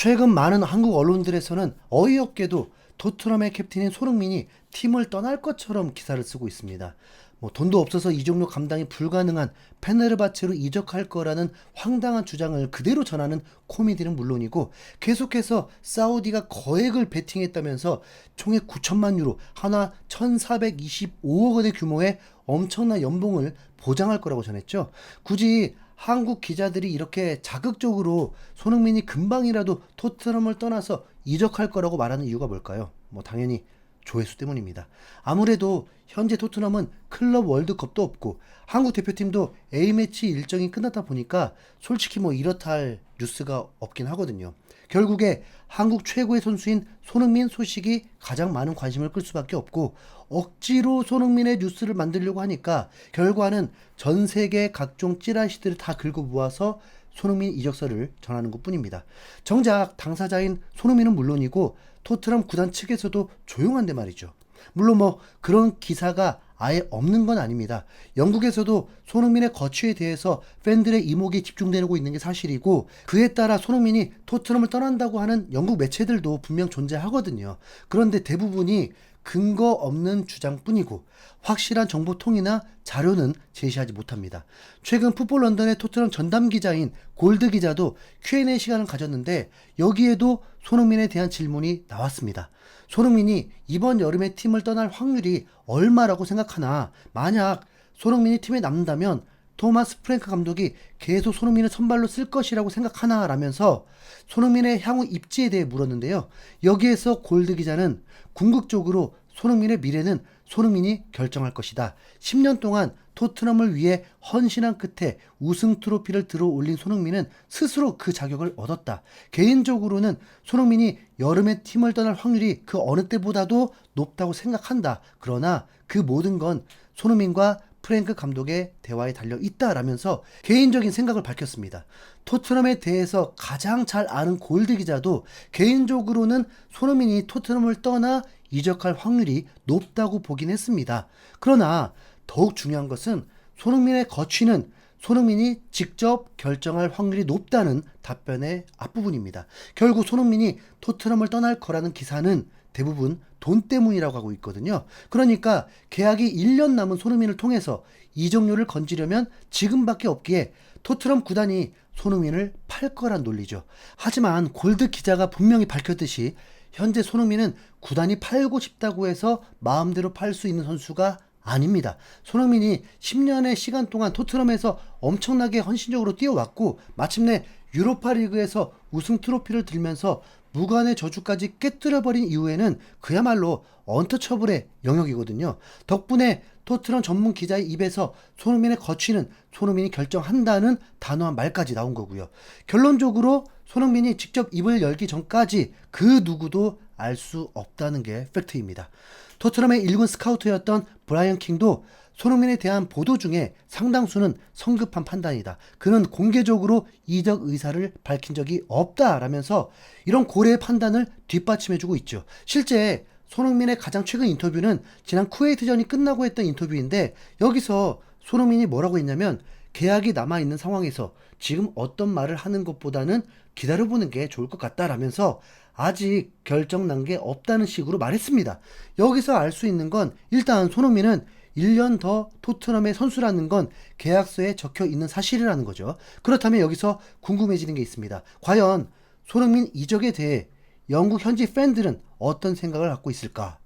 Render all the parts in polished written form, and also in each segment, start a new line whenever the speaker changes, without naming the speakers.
최근 많은 한국 언론들에서는 어이없게도 토트넘의 캡틴인 손흥민이 팀을 떠날 것처럼 기사를 쓰고 있습니다. 돈도 없어서 이적료 감당이 불가능한 페네르바체로 이적할 거라는 황당한 주장을 그대로 전하는 코미디는 물론이고, 계속해서 사우디가 거액을 베팅했다면서 총액 9천만 유로, 하나 1425억 원의 규모의 엄청난 연봉을 보장할 거라고 전했죠. 굳이 한국 기자들이 이렇게 자극적으로 손흥민이 금방이라도 토트넘을 떠나서 이적할 거라고 말하는 이유가 뭘까요? 당연히 조회수 때문입니다. 아무래도 현재 토트넘은 클럽 월드컵도 없고 한국 대표팀도 A매치 일정이 끝났다 보니까 솔직히 이렇다 할 뉴스가 없긴 하거든요. 결국에 한국 최고의 선수인 손흥민 소식이 가장 많은 관심을 끌 수밖에 없고, 억지로 손흥민의 뉴스를 만들려고 하니까 결과는 전 세계 각종 찌라시들을 다 긁어 모아서 손흥민 이적설을 전하는 것 뿐입니다. 정작 당사자인 손흥민은 물론이고 토트넘 구단 측에서도 조용한데 말이죠. 물론 그런 기사가 아예 없는 건 아닙니다. 영국에서도 손흥민의 거취에 대해서 팬들의 이목이 집중되고 있는 게 사실이고, 그에 따라 손흥민이 토트넘을 떠난다고 하는 영국 매체들도 분명 존재하거든요. 그런데 대부분이 근거 없는 주장뿐이고 확실한 정보통이나 자료는 제시하지 못합니다. 최근 풋볼 런던의 토트넘 전담 기자인 골드 기자도 Q&A 시간을 가졌는데 여기에도 손흥민에 대한 질문이 나왔습니다. 손흥민이 이번 여름에 팀을 떠날 확률이 얼마라고 생각하나, 만약 손흥민이 팀에 남는다면 토마스 프랭크 감독이 계속 손흥민을 선발로 쓸 것이라고 생각하나 라면서 손흥민의 향후 입지에 대해 물었는데요. 여기에서 골드 기자는 궁극적으로 손흥민의 미래는 손흥민이 결정할 것이다. 10년 동안 토트넘을 위해 헌신한 끝에 우승 트로피를 들어 올린 손흥민은 스스로 그 자격을 얻었다. 개인적으로는 손흥민이 여름에 팀을 떠날 확률이 그 어느 때보다도 높다고 생각한다. 그러나 그 모든 건 손흥민과 프랭크 감독의 대화에 달려 있다라면서 개인적인 생각을 밝혔습니다. 토트넘에 대해서 가장 잘 아는 골드 기자도 개인적으로는 손흥민이 토트넘을 떠나 이적할 확률이 높다고 보긴 했습니다. 그러나 더욱 중요한 것은 손흥민의 거취는 손흥민이 직접 결정할 확률이 높다는 답변의 앞부분입니다. 결국 손흥민이 토트넘을 떠날 거라는 기사는 대부분 돈 때문이라고 하고 있거든요. 그러니까 계약이 1년 남은 손흥민을 통해서 이적료를 건지려면 지금밖에 없기에 토트넘 구단이 손흥민을 팔 거란 논리죠. 하지만 골드 기자가 분명히 밝혔듯이 현재 손흥민은 구단이 팔고 싶다고 해서 마음대로 팔 수 있는 선수가 아닙니다. 손흥민이 10년의 시간 동안 토트넘에서 엄청나게 헌신적으로 뛰어왔고 마침내 유로파리그에서 우승 트로피를 들면서 무관의 저주까지 깨뜨려버린 이후에는 그야말로 언터처블의 영역이거든요. 덕분에 토트넘 전문 기자의 입에서 손흥민의 거취는 손흥민이 결정한다는 단호한 말까지 나온 거고요. 결론적으로 손흥민이 직접 입을 열기 전까지 그 누구도 알 수 없다는 게 팩트입니다. 토트넘의 1군 스카우터였던 브라이언 킹도 손흥민에 대한 보도 중에 상당수는 성급한 판단이다. 그는 공개적으로 이적 의사를 밝힌 적이 없다라면서 이런 고래의 판단을 뒷받침해주고 있죠. 실제 손흥민의 가장 최근 인터뷰는 지난 쿠웨이트전이 끝나고 했던 인터뷰인데, 여기서 손흥민이 뭐라고 했냐면, 계약이 남아있는 상황에서 지금 어떤 말을 하는 것보다는 기다려보는 게 좋을 것 같다라면서 아직 결정 난 게 없다는 식으로 말했습니다. 여기서 알 수 있는 건 일단 손흥민은 1년 더 토트넘의 선수라는 건 계약서에 적혀 있는 사실이라는 거죠. 그렇다면 여기서 궁금해지는 게 있습니다. 과연 손흥민 이적에 대해 영국 현지 팬들은 어떤 생각을 갖고 있을까?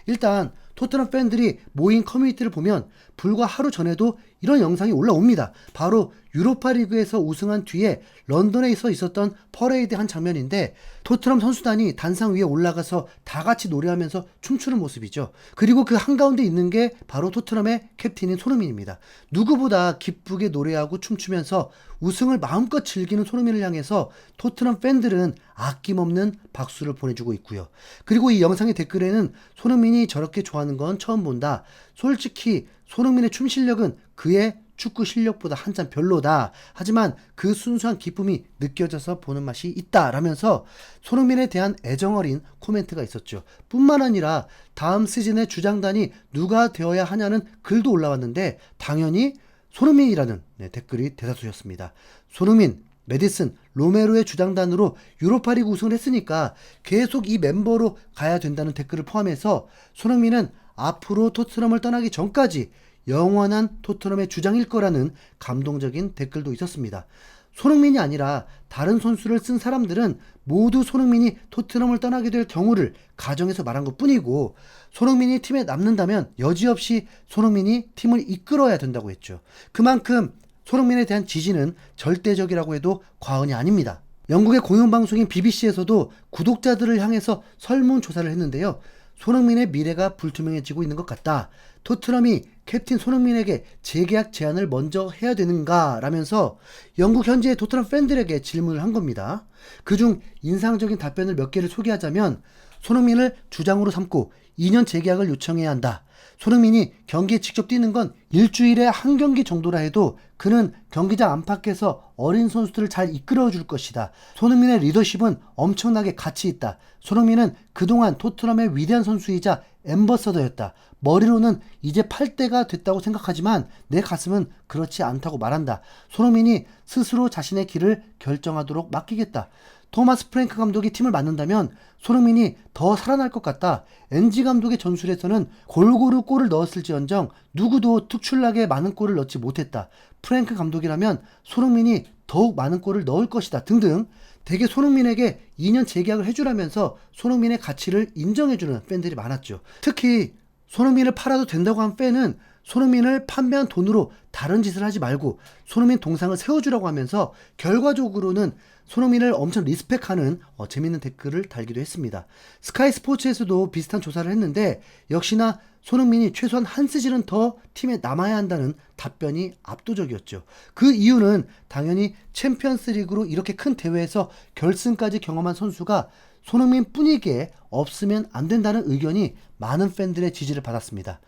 일단 토트넘 팬들이 모인 커뮤니티를 보면 불과 하루 전에도 이런 영상이 올라옵니다. 바로 유로파리그에서 우승한 뒤에 런던에서 있었던 퍼레이드 한 장면인데, 토트넘 선수단이 단상 위에 올라가서 다 같이 노래하면서 춤추는 모습이죠. 그리고 그 한가운데 있는 게 바로 토트넘의 캡틴인 손흥민입니다. 누구보다 기쁘게 노래하고 춤추면서 우승을 마음껏 즐기는 손흥민을 향해서 토트넘 팬들은 아낌없는 박수를 보내주고 있고요. 그리고 이 영상의 댓글에는 손흥민이 저렇게 좋아하는 건 처음 본다. 솔직히 손흥민의 춤 실력은 그의 축구 실력보다 한참 별로다. 하지만 그 순수한 기쁨이 느껴져서 보는 맛이 있다. 라면서 손흥민에 대한 애정어린 코멘트가 있었죠. 뿐만 아니라 다음 시즌의 주장단이 누가 되어야 하냐는 글도 올라왔는데 당연히 손흥민이라는 댓글이 대다수였습니다. 손흥민, 메디슨, 로메로의 주장단으로 유로파리그 우승을 했으니까 계속 이 멤버로 가야 된다는 댓글을 포함해서 손흥민은 앞으로 토트넘을 떠나기 전까지 영원한 토트넘의 주장일 거라는 감동적인 댓글도 있었습니다. 손흥민이 아니라 다른 선수를 쓴 사람들은 모두 손흥민이 토트넘을 떠나게 될 경우를 가정해서 말한 것 뿐이고, 손흥민이 팀에 남는다면 여지없이 손흥민이 팀을 이끌어야 된다고 했죠. 그만큼 손흥민에 대한 지지는 절대적이라고 해도 과언이 아닙니다. 영국의 공영방송인 BBC에서도 구독자들을 향해서 설문조사를 했는데요. 손흥민의 미래가 불투명해지고 있는 것 같다. 토트넘이 캡틴 손흥민에게 재계약 제안을 먼저 해야 되는가? 라면서 영국 현지의 토트넘 팬들에게 질문을 한 겁니다. 그중 인상적인 답변을 몇 개를 소개하자면, 손흥민을 주장으로 삼고 2년 재계약을 요청해야 한다. 손흥민이 경기에 직접 뛰는 건 일주일에 한 경기 정도라 해도 그는 경기장 안팎에서 어린 선수들을 잘 이끌어 줄 것이다. 손흥민의 리더십은 엄청나게 가치 있다. 손흥민은 그동안 토트넘의 위대한 선수이자 앰버서더였다. 머리로는 이제 8대가 됐다고 생각하지만 내 가슴은 그렇지 않다고 말한다. 손흥민이 스스로 자신의 길을 결정하도록 맡기겠다. 토마스 프랭크 감독이 팀을 맡는다면 손흥민이 더 살아날 것 같다. 엔지 감독의 전술에서는 골고루 골을 넣었을지언정 누구도 특출나게 많은 골을 넣지 못했다. 프랭크 감독이라면 손흥민이 더욱 많은 골을 넣을 것이다. 등등 되게 손흥민에게 2년 재계약을 해주라면서 손흥민의 가치를 인정해주는 팬들이 많았죠. 특히 손흥민을 팔아도 된다고 한 팬은 손흥민을 판매한 돈으로 다른 짓을 하지 말고 손흥민 동상을 세워주라고 하면서 결과적으로는 손흥민을 엄청 리스펙하는 재밌는 댓글을 달기도 했습니다. 스카이 스포츠에서도 비슷한 조사를 했는데 역시나 손흥민이 최소한 한 시즌은 더 팀에 남아야 한다는 답변이 압도적이었죠. 그 이유는 당연히 챔피언스 리그로 이렇게 큰 대회에서 결승까지 경험한 선수가 손흥민 뿐이기에 없으면 안 된다는 의견이 많은 팬들의 지지를 받았습니다.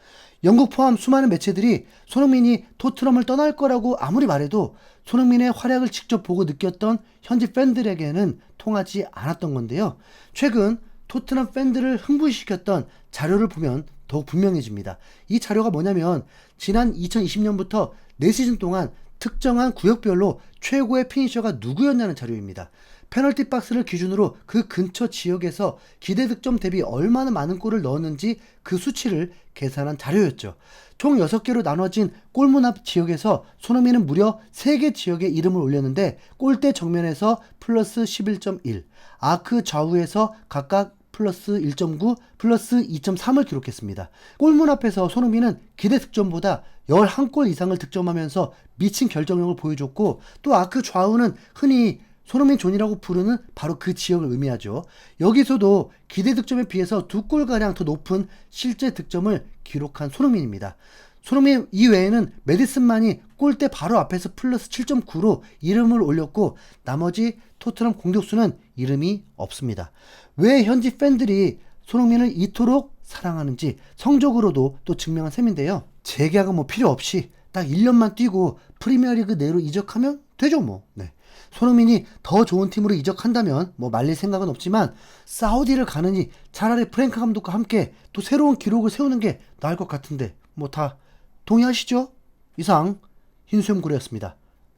영국 포함 수많은 매체들이 손흥민이 토트넘을 떠날 거라고 아무리 말해도 손흥민의 활약을 직접 보고 느꼈던 현지 팬들에게는 통하지 않았던 건데요. 최근 토트넘 팬들을 흥분시켰던 자료를 보면 더욱 분명해집니다. 이 자료가 뭐냐면 지난 2020년부터 4시즌 동안 특정한 구역별로 최고의 피니셔가 누구였냐는 자료입니다. 페널티 박스를 기준으로 그 근처 지역에서 기대 득점 대비 얼마나 많은 골을 넣었는지 그 수치를 계산한 자료였죠. 총 6개로 나눠진 골문 앞 지역에서 손흥민은 무려 3개 지역에 이름을 올렸는데 골대 정면에서 플러스 11.1, 아크 좌우에서 각각 플러스 1.9, 플러스 2.3을 기록했습니다. 골문 앞에서 손흥민은 기대 득점보다 11골 이상을 득점하면서 미친 결정력을 보여줬고, 또 아크 좌우는 흔히 손흥민 존이라고 부르는 바로 그 지역을 의미하죠. 여기서도 기대 득점에 비해서 2골가량 더 높은 실제 득점을 기록한 손흥민입니다. 손흥민 이외에는 메디슨만이 골대 바로 앞에서 플러스 7.9로 이름을 올렸고 나머지 토트넘 공격수는 이름이 없습니다. 왜 현지 팬들이 손흥민을 이토록 사랑하는지 성적으로도 또 증명한 셈인데요. 재계약은 뭐 필요 없이 딱 1년만 뛰고 프리미어리그 내로 이적하면 되죠 뭐. 네. 손흥민이 더 좋은 팀으로 이적한다면 뭐 말릴 생각은 없지만 사우디를 가느니 차라리 프랭크 감독과 함께 또 새로운 기록을 세우는 게 나을 것 같은데 뭐 다 동의하시죠? 이상 흰수염고래였습니다.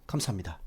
감사합니다.